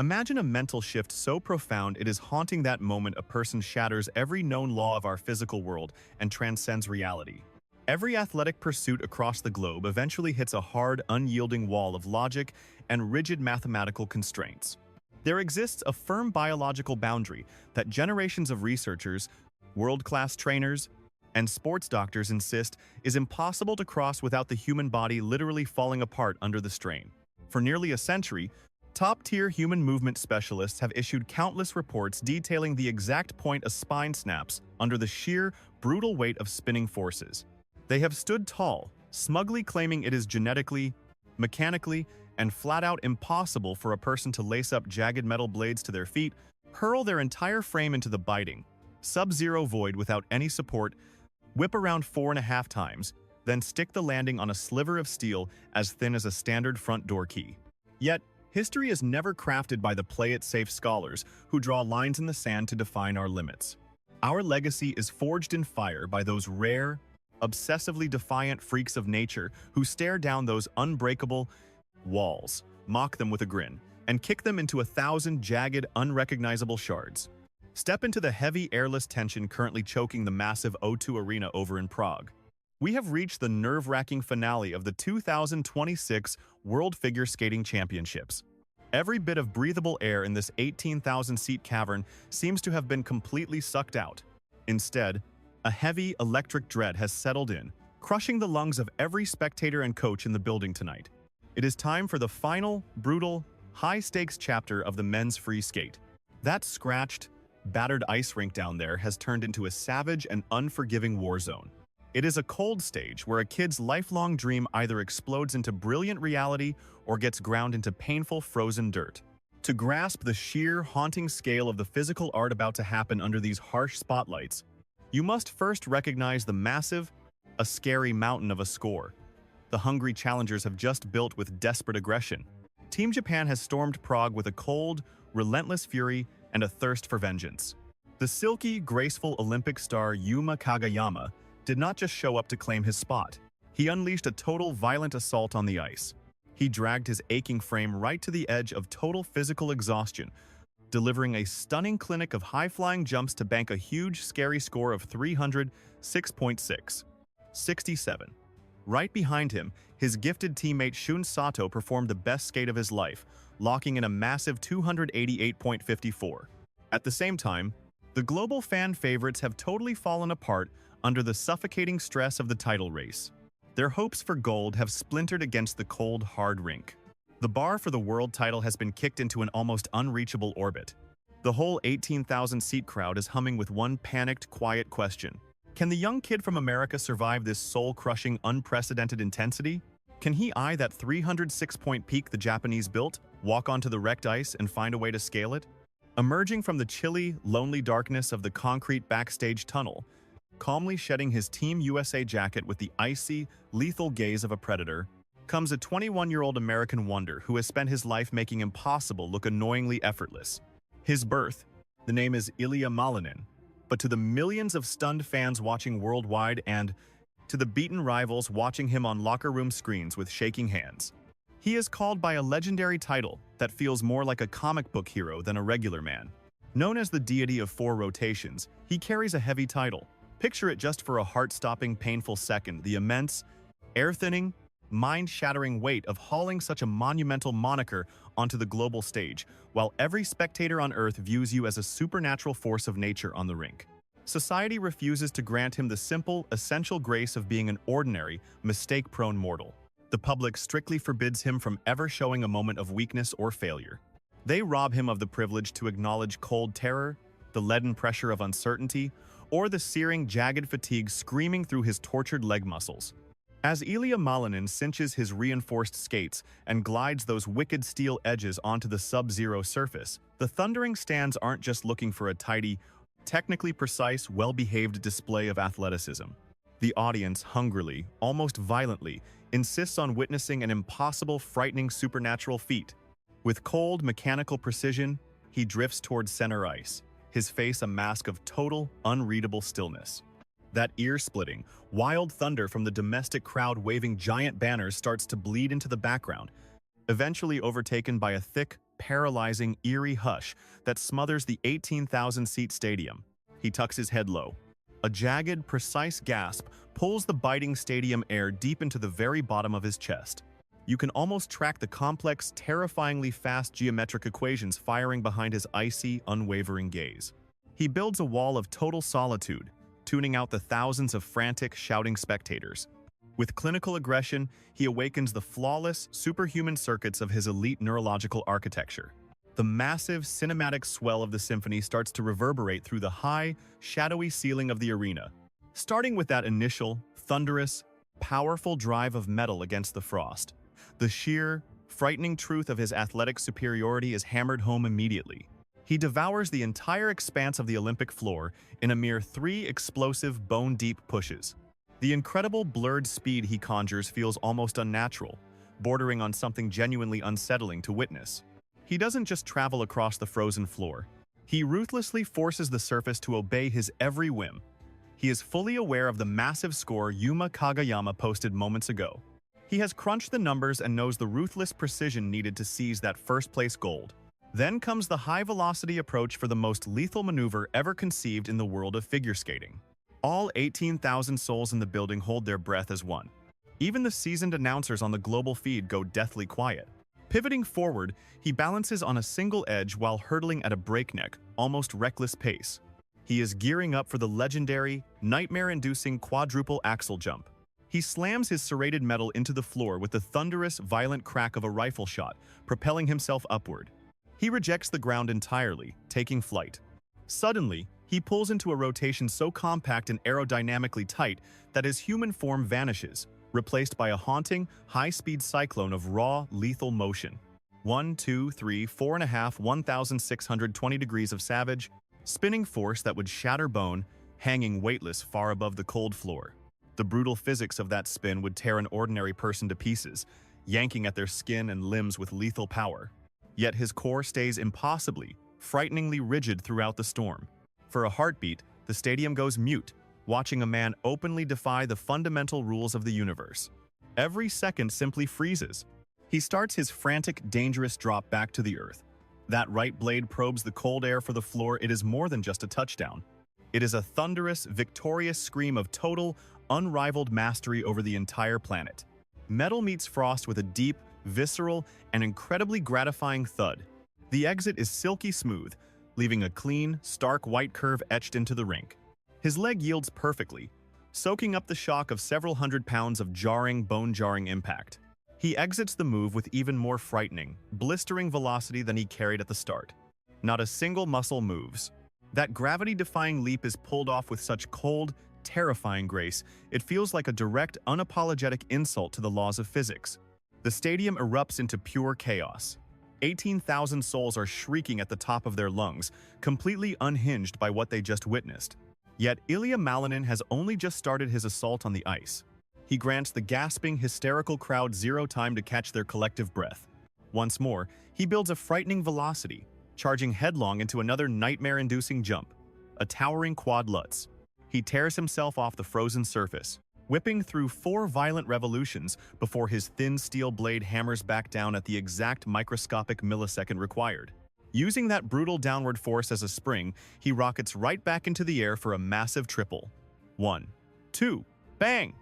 Imagine a mental shift so profound it is haunting that moment a person shatters every known law of our physical world and transcends reality. Every athletic pursuit across the globe eventually hits a hard, unyielding wall of logic and rigid mathematical constraints. There exists a firm biological boundary that generations of researchers, world-class trainers, and sports doctors insist is impossible to cross without the human body literally falling apart under the strain. For nearly a century, top-tier human movement specialists have issued countless reports detailing the exact point a spine snaps under the sheer, brutal weight of spinning forces. They have stood tall, smugly claiming it is genetically, mechanically, and flat-out impossible for a person to lace up jagged metal blades to their feet, hurl their entire frame into the biting, sub-zero void without any support, whip around 4.5 times, then stick the landing on a sliver of steel as thin as a standard front door key. Yet, history is never crafted by the play-it-safe scholars who draw lines in the sand to define our limits. Our legacy is forged in fire by those rare, obsessively defiant freaks of nature who stare down those unbreakable walls, mock them with a grin, and kick them into 1,000 jagged, unrecognizable shards. Step into the heavy, airless tension currently choking the massive O2 arena over in Prague. We have reached the nerve-wracking finale of the 2026 World Figure Skating Championships. Every bit of breathable air in this 18,000-seat cavern seems to have been completely sucked out. Instead, a heavy, electric dread has settled in, crushing the lungs of every spectator and coach in the building tonight. It is time for the final, brutal, high-stakes chapter of the men's free skate. That scratched, battered ice rink down there has turned into a savage and unforgiving war zone. It is a cold stage where a kid's lifelong dream either explodes into brilliant reality or gets ground into painful frozen dirt. To grasp the sheer, haunting scale of the physical art about to happen under these harsh spotlights, you must first recognize the massive, a scary mountain of a score the hungry challengers have just built with desperate aggression. Team Japan has stormed Prague with a cold, relentless fury and a thirst for vengeance. The silky, graceful Olympic star Yuma Kagayama did not just show up to claim his spot. He unleashed a total violent assault on the ice. He dragged his aching frame right to the edge of total physical exhaustion, delivering a stunning clinic of high-flying jumps to bank a huge, scary score of 306.6. 67. Right behind him, his gifted teammate Shun Sato performed the best skate of his life, locking in a massive 288.54. At the same time, the global fan favorites have totally fallen apart under the suffocating stress of the title race. Their hopes for gold have splintered against the cold, hard rink. The bar for the world title has been kicked into an almost unreachable orbit. The whole 18,000-seat crowd is humming with one panicked, quiet question. Can the young kid from America survive this soul-crushing, unprecedented intensity? Can he eye that 306-point peak the Japanese built, walk onto the wrecked ice, and find a way to scale it? Emerging from the chilly, lonely darkness of the concrete backstage tunnel, calmly shedding his Team USA jacket with the icy, lethal gaze of a predator, comes a 21-year-old American wonder who has spent his life making impossible look annoyingly effortless. His birth, the name is Ilia Malinin, but to the millions of stunned fans watching worldwide and to the beaten rivals watching him on locker room screens with shaking hands, he is called by a legendary title that feels more like a comic book hero than a regular man. Known as the deity of 4 rotations, he carries a heavy title. Picture it just for a heart-stopping, painful second, the immense, air-thinning, mind-shattering weight of hauling such a monumental moniker onto the global stage, while every spectator on Earth views you as a supernatural force of nature on the rink. Society refuses to grant him the simple, essential grace of being an ordinary, mistake-prone mortal. The public strictly forbids him from ever showing a moment of weakness or failure. They rob him of the privilege to acknowledge cold terror, the leaden pressure of uncertainty, or the searing, jagged fatigue screaming through his tortured leg muscles. As Ilia Malinin cinches his reinforced skates and glides those wicked steel edges onto the sub-zero surface, the thundering stands aren't just looking for a tidy, technically precise, well-behaved display of athleticism. The audience hungrily, almost violently, insists on witnessing an impossible, frightening supernatural feat. With cold, mechanical precision, he drifts towards center ice, his face a mask of total, unreadable stillness. That ear-splitting, wild thunder from the domestic crowd waving giant banners starts to bleed into the background, eventually overtaken by a thick, paralyzing, eerie hush that smothers the 18,000-seat stadium. He tucks his head low. A jagged, precise gasp pulls the biting stadium air deep into the very bottom of his chest. You can almost track the complex, terrifyingly fast geometric equations firing behind his icy, unwavering gaze. He builds a wall of total solitude, tuning out the thousands of frantic, shouting spectators. With clinical aggression, he awakens the flawless, superhuman circuits of his elite neurological architecture. The massive, cinematic swell of the symphony starts to reverberate through the high, shadowy ceiling of the arena, starting with that initial, thunderous, powerful drive of metal against the frost. The sheer, frightening truth of his athletic superiority is hammered home immediately. He devours the entire expanse of the Olympic floor in a mere 3 explosive, bone-deep pushes. The incredible blurred speed he conjures feels almost unnatural, bordering on something genuinely unsettling to witness. He doesn't just travel across the frozen floor. He ruthlessly forces the surface to obey his every whim. He is fully aware of the massive score Yuma Kagayama posted moments ago. He has crunched the numbers and knows the ruthless precision needed to seize that first-place gold. Then comes the high-velocity approach for the most lethal maneuver ever conceived in the world of figure skating. All 18,000 souls in the building hold their breath as one. Even the seasoned announcers on the global feed go deathly quiet. Pivoting forward, he balances on a single edge while hurtling at a breakneck, almost reckless pace. He is gearing up for the legendary, nightmare-inducing quadruple axel jump. He slams his serrated metal into the floor with the thunderous, violent crack of a rifle shot, propelling himself upward. He rejects the ground entirely, taking flight. Suddenly, he pulls into a rotation so compact and aerodynamically tight that his human form vanishes, replaced by a haunting, high-speed cyclone of raw, lethal motion. 1, 2, 3, 4.5, 1,620 degrees of savage, spinning force that would shatter bone, hanging weightless far above the cold floor. The brutal physics of that spin would tear an ordinary person to pieces, yanking at their skin and limbs with lethal power. Yet his core stays impossibly, frighteningly rigid throughout the storm. For a heartbeat, the stadium goes mute, watching a man openly defy the fundamental rules of the universe. Every second simply freezes. He starts his frantic, dangerous drop back to the earth. That right blade probes the cold air for the floor. It is more than just a touchdown. It is a thunderous, victorious scream of total, unrivaled mastery over the entire planet. Metal meets frost with a deep, visceral, and incredibly gratifying thud. The exit is silky smooth, leaving a clean, stark white curve etched into the rink. His leg yields perfectly, soaking up the shock of several hundred pounds of jarring, bone-jarring impact. He exits the move with even more frightening, blistering velocity than he carried at the start. Not a single muscle moves. That gravity-defying leap is pulled off with such cold, terrifying grace, it feels like a direct, unapologetic insult to the laws of physics. The stadium erupts into pure chaos. 18,000 souls are shrieking at the top of their lungs, completely unhinged by what they just witnessed. Yet Ilia Malinin has only just started his assault on the ice. He grants the gasping, hysterical crowd zero time to catch their collective breath. Once more, he builds a frightening velocity, charging headlong into another nightmare-inducing jump, a towering quad lutz. He tears himself off the frozen surface, whipping through 4 violent revolutions before his thin steel blade hammers back down at the exact microscopic millisecond required. Using that brutal downward force as a spring, he rockets right back into the air for a massive triple. 1, 2, bang!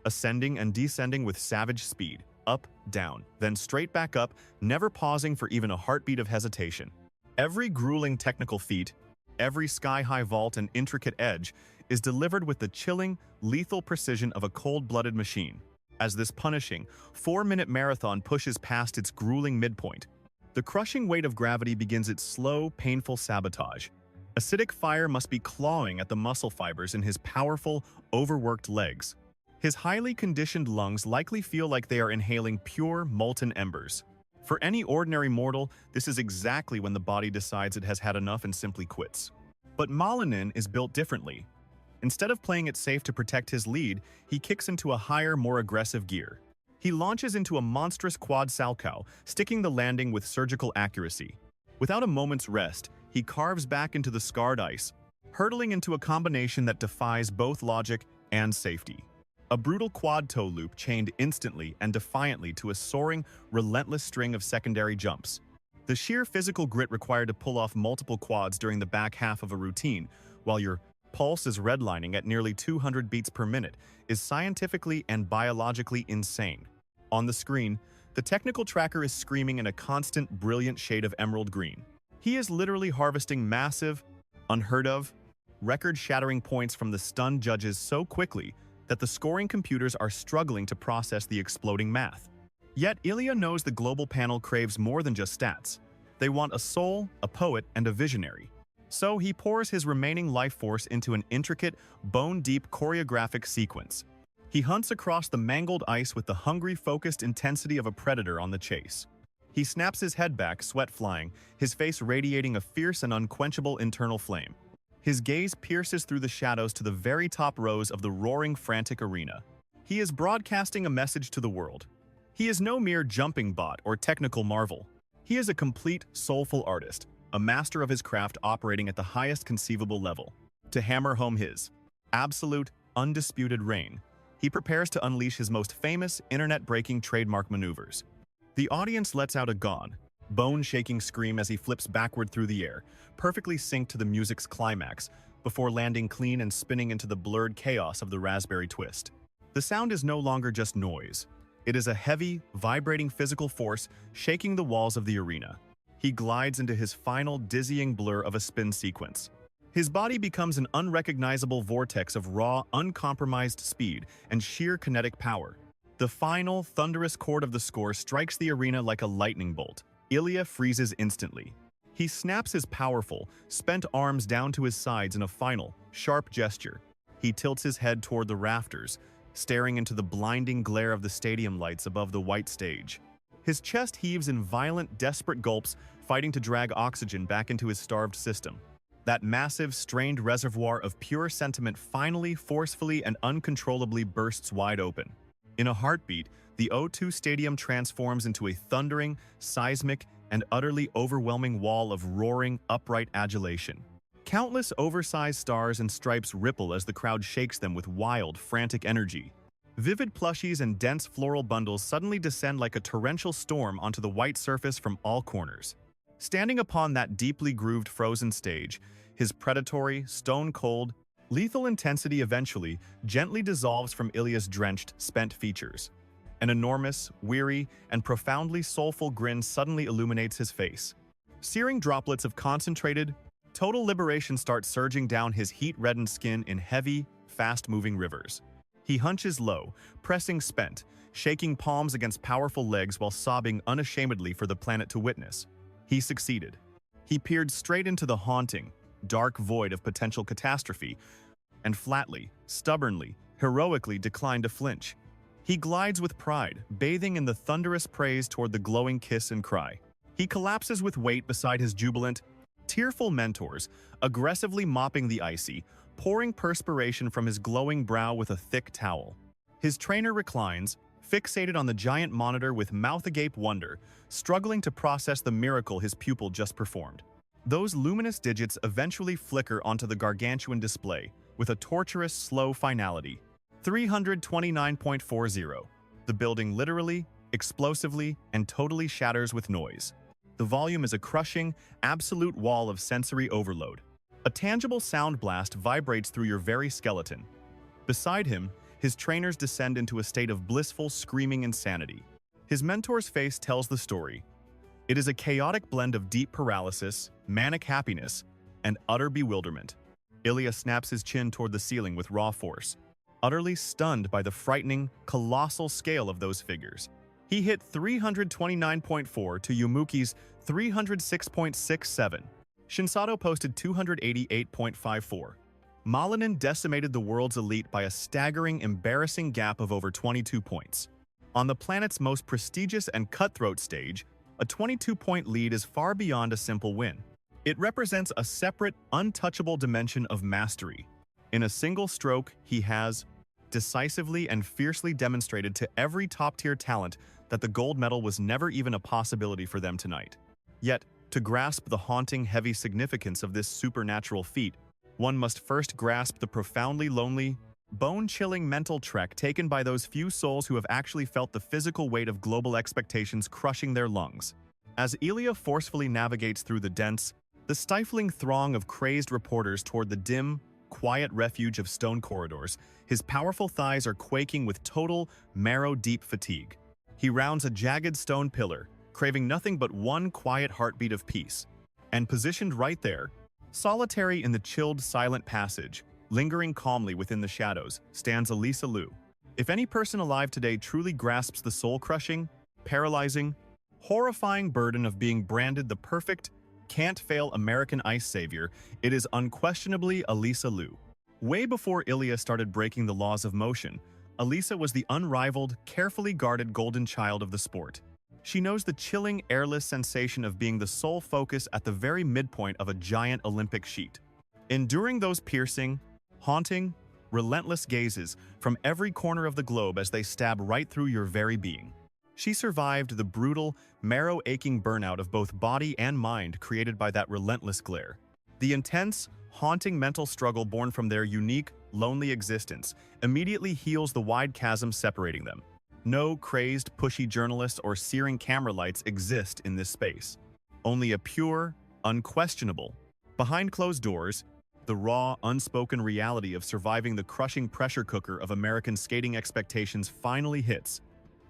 Ascending and descending with savage speed, up, down, then straight back up, never pausing for even a heartbeat of hesitation. Every grueling technical feat, every sky-high vault and intricate edge is delivered with the chilling, lethal precision of a cold-blooded machine. As this punishing, 4-minute marathon pushes past its grueling midpoint, the crushing weight of gravity begins its slow, painful sabotage. Acidic fire must be clawing at the muscle fibers in his powerful, overworked legs. His highly conditioned lungs likely feel like they are inhaling pure, molten embers. For any ordinary mortal, this is exactly when the body decides it has had enough and simply quits. But Malinin is built differently. Instead of playing it safe to protect his lead, he kicks into a higher, more aggressive gear. He launches into a monstrous quad salchow, sticking the landing with surgical accuracy. Without a moment's rest, he carves back into the scarred ice, hurtling into a combination that defies both logic and safety. A brutal quad toe loop chained instantly and defiantly to a soaring, relentless string of secondary jumps. The sheer physical grit required to pull off multiple quads during the back half of a routine, while your pulse is redlining at nearly 200 beats per minute, is scientifically and biologically insane. On the screen, the technical tracker is screaming in a constant, brilliant shade of emerald green. He is literally harvesting massive, unheard of, record-shattering points from the stunned judges so quickly that the scoring computers are struggling to process the exploding math. Yet Ilia knows the global panel craves more than just stats. They want a soul, a poet, and a visionary. So he pours his remaining life force into an intricate, bone-deep choreographic sequence. He hunts across the mangled ice with the hungry, focused intensity of a predator on the chase. He snaps his head back, sweat flying, his face radiating a fierce and unquenchable internal flame. His gaze pierces through the shadows to the very top rows of the roaring, frantic arena. He is broadcasting a message to the world. He is no mere jumping bot or technical marvel. He is a complete, soulful artist, a master of his craft operating at the highest conceivable level. To hammer home his absolute, undisputed reign, he prepares to unleash his most famous, internet-breaking trademark maneuvers. The audience lets out a gone, bone-shaking scream as he flips backward through the air, perfectly synced to the music's climax, before landing clean and spinning into the blurred chaos of the raspberry twist. The sound is no longer just noise. It is a heavy, vibrating physical force shaking the walls of the arena. He glides into his final dizzying blur of a spin sequence. His body becomes an unrecognizable vortex of raw, uncompromised speed and sheer kinetic power. The final, thunderous chord of the score strikes the arena like a lightning bolt. Ilia freezes instantly. He snaps his powerful, spent arms down to his sides in a final, sharp gesture. He tilts his head toward the rafters, staring into the blinding glare of the stadium lights above the white stage. His chest heaves in violent, desperate gulps, fighting to drag oxygen back into his starved system. That massive, strained reservoir of pure sentiment finally, forcefully, and uncontrollably bursts wide open. In a heartbeat, the O2 Stadium transforms into a thundering, seismic, and utterly overwhelming wall of roaring, upright adulation. Countless oversized stars and stripes ripple as the crowd shakes them with wild, frantic energy. Vivid plushies and dense floral bundles suddenly descend like a torrential storm onto the white surface from all corners. Standing upon that deeply grooved frozen stage, his predatory, stone-cold, lethal intensity eventually gently dissolves from Ilia's drenched, spent features. An enormous, weary, and profoundly soulful grin suddenly illuminates his face. Searing droplets of concentrated, total liberation start surging down his heat-reddened skin in heavy, fast-moving rivers. He hunches low, pressing spent, shaking palms against powerful legs while sobbing unashamedly for the planet to witness. He succeeded. He peered straight into the haunting, dark void of potential catastrophe, and flatly, stubbornly, heroically declined to flinch. He glides with pride, bathing in the thunderous praise toward the glowing kiss and cry. He collapses with weight beside his jubilant, tearful mentors, aggressively mopping the icy, pouring perspiration from his glowing brow with a thick towel. His trainer reclines, fixated on the giant monitor with mouth agape wonder, struggling to process the miracle his pupil just performed. Those luminous digits eventually flicker onto the gargantuan display, with a torturous, slow finality. 329.40. The building literally, explosively, and totally shatters with noise. The volume is a crushing, absolute wall of sensory overload. A tangible sound blast vibrates through your very skeleton. Beside him, his trainers descend into a state of blissful, screaming insanity. His mentor's face tells the story. It is a chaotic blend of deep paralysis, manic happiness, and utter bewilderment. Ilia snaps his chin toward the ceiling with raw force, utterly stunned by the frightening, colossal scale of those figures. He hit 329.4 to Yumuki's 306.67. Shinsato posted 288.54. Malinin decimated the world's elite by a staggering, embarrassing gap of over 22 points. On the planet's most prestigious and cutthroat stage, a 22-point lead is far beyond a simple win. It represents a separate, untouchable dimension of mastery. In a single stroke, he has decisively and fiercely demonstrated to every top-tier talent that the gold medal was never even a possibility for them tonight. Yet, to grasp the haunting, heavy significance of this supernatural feat, one must first grasp the profoundly lonely, bone-chilling mental trek taken by those few souls who have actually felt the physical weight of global expectations crushing their lungs. As Ilia forcefully navigates through the stifling throng of crazed reporters toward the dim, quiet refuge of stone corridors, his powerful thighs are quaking with total, marrow-deep fatigue. He rounds a jagged stone pillar, craving nothing but one quiet heartbeat of peace. And positioned right there, solitary in the chilled, silent passage, lingering calmly within the shadows, stands Alysa. If any person alive today truly grasps the soul-crushing, paralyzing, horrifying burden of being branded the perfect, can't-fail American ice savior, it is unquestionably Alysa. Way before Ilia started breaking the laws of motion, Alysa was the unrivaled, carefully guarded golden child of the sport. She knows the chilling, airless sensation of being the sole focus at the very midpoint of a giant Olympic sheet. Enduring those piercing, haunting, relentless gazes from every corner of the globe as they stab right through your very being. She survived the brutal, marrow-aching burnout of both body and mind created by that relentless glare. The intense, haunting mental struggle born from their unique, lonely existence immediately heals the wide chasm separating them. No crazed, pushy journalists or searing camera lights exist in this space. Only a pure, unquestionable, behind closed doors, the raw, unspoken reality of surviving the crushing pressure cooker of American skating expectations finally hits.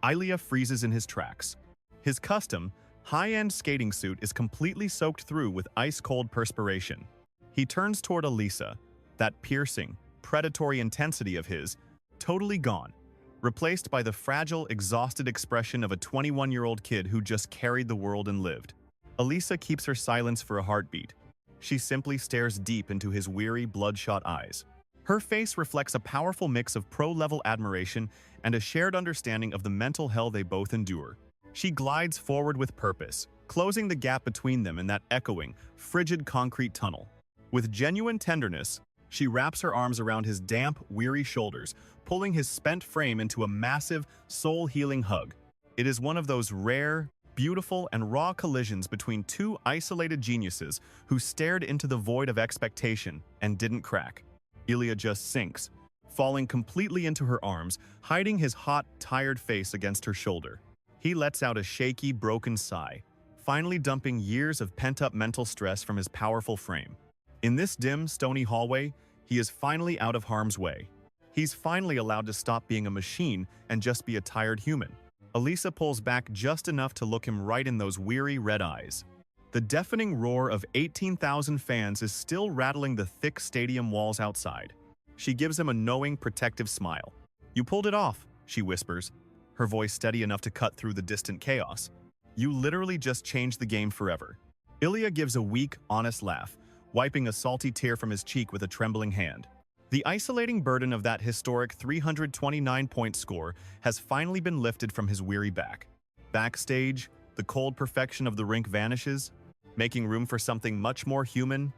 Ilia freezes in his tracks. His custom, high-end skating suit is completely soaked through with ice-cold perspiration. He turns toward Alysa, that piercing, predatory intensity of his, totally gone, replaced by the fragile, exhausted expression of a 21-year-old kid who just carried the world and lived. Alysa keeps her silence for a heartbeat. She simply stares deep into his weary, bloodshot eyes. Her face reflects a powerful mix of pro-level admiration and a shared understanding of the mental hell they both endure. She glides forward with purpose, closing the gap between them in that echoing, frigid concrete tunnel. With genuine tenderness, she wraps her arms around his damp, weary shoulders, pulling his spent frame into a massive, soul-healing hug. It is one of those rare, beautiful, and raw collisions between two isolated geniuses who stared into the void of expectation and didn't crack. Ilia just sinks, falling completely into her arms, hiding his hot, tired face against her shoulder. He lets out a shaky, broken sigh, finally dumping years of pent-up mental stress from his powerful frame. In this dim, stony hallway, he is finally out of harm's way. He's finally allowed to stop being a machine and just be a tired human. Alysa pulls back just enough to look him right in those weary red eyes. The deafening roar of 18,000 fans is still rattling the thick stadium walls outside. She gives him a knowing, protective smile. "You pulled it off," she whispers, her voice steady enough to cut through the distant chaos. "You literally just changed the game forever." Ilia gives a weak, honest laugh, wiping a salty tear from his cheek with a trembling hand. The isolating burden of that historic 329-point score has finally been lifted from his weary back. Backstage, the cold perfection of the rink vanishes, making room for something much more human,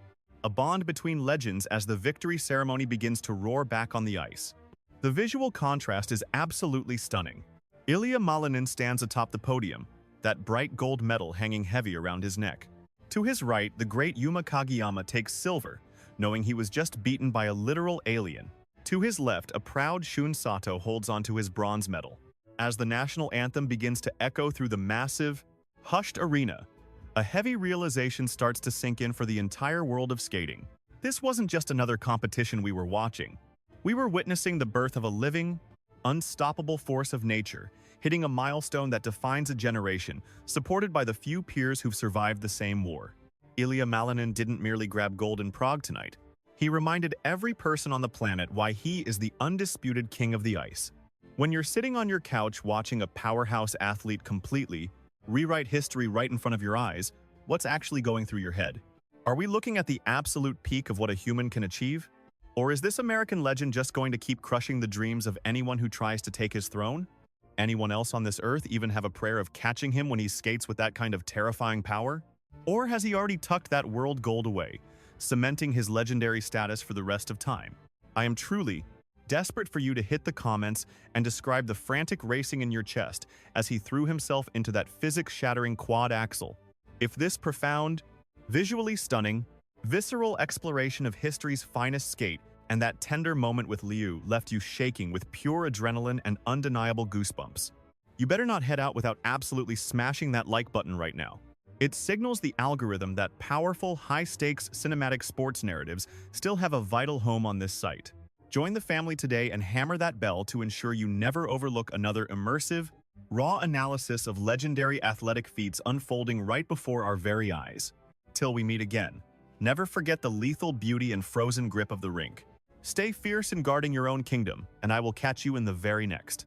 a bond between legends as the victory ceremony begins to roar back on the ice. The visual contrast is absolutely stunning. Ilia Malinin stands atop the podium, that bright gold medal hanging heavy around his neck. To his right, the great Yuma Kageyama takes silver, knowing he was just beaten by a literal alien. To his left, a proud Shun Sato holds onto his bronze medal. As the national anthem begins to echo through the massive, hushed arena, a heavy realization starts to sink in for the entire world of skating. This wasn't just another competition we were watching. We were witnessing the birth of a living, unstoppable force of nature, hitting a milestone that defines a generation, supported by the few peers who've survived the same war. Ilia Malinin didn't merely grab gold in Prague tonight. He reminded every person on the planet why he is the undisputed king of the ice. When you're sitting on your couch watching a powerhouse athlete completely rewrite history right in front of your eyes, what's actually going through your head? Are we looking at the absolute peak of what a human can achieve? Or is this American legend just going to keep crushing the dreams of anyone who tries to take his throne? Anyone else on this earth even have a prayer of catching him when he skates with that kind of terrifying power? Or has he already tucked that world gold away, cementing his legendary status for the rest of time? I am truly desperate for you to hit the comments and describe the frantic racing in your chest as he threw himself into that physics-shattering quad axle. If this profound, visually stunning, visceral exploration of history's finest skate and that tender moment with Liu left you shaking with pure adrenaline and undeniable goosebumps, you better not head out without absolutely smashing that like button right now. It signals the algorithm that powerful, high-stakes cinematic sports narratives still have a vital home on this site. Join the family today and hammer that bell to ensure you never overlook another immersive, raw analysis of legendary athletic feats unfolding right before our very eyes. Till we meet again, never forget the lethal beauty and frozen grip of the rink. Stay fierce in guarding your own kingdom, and I will catch you in the very next.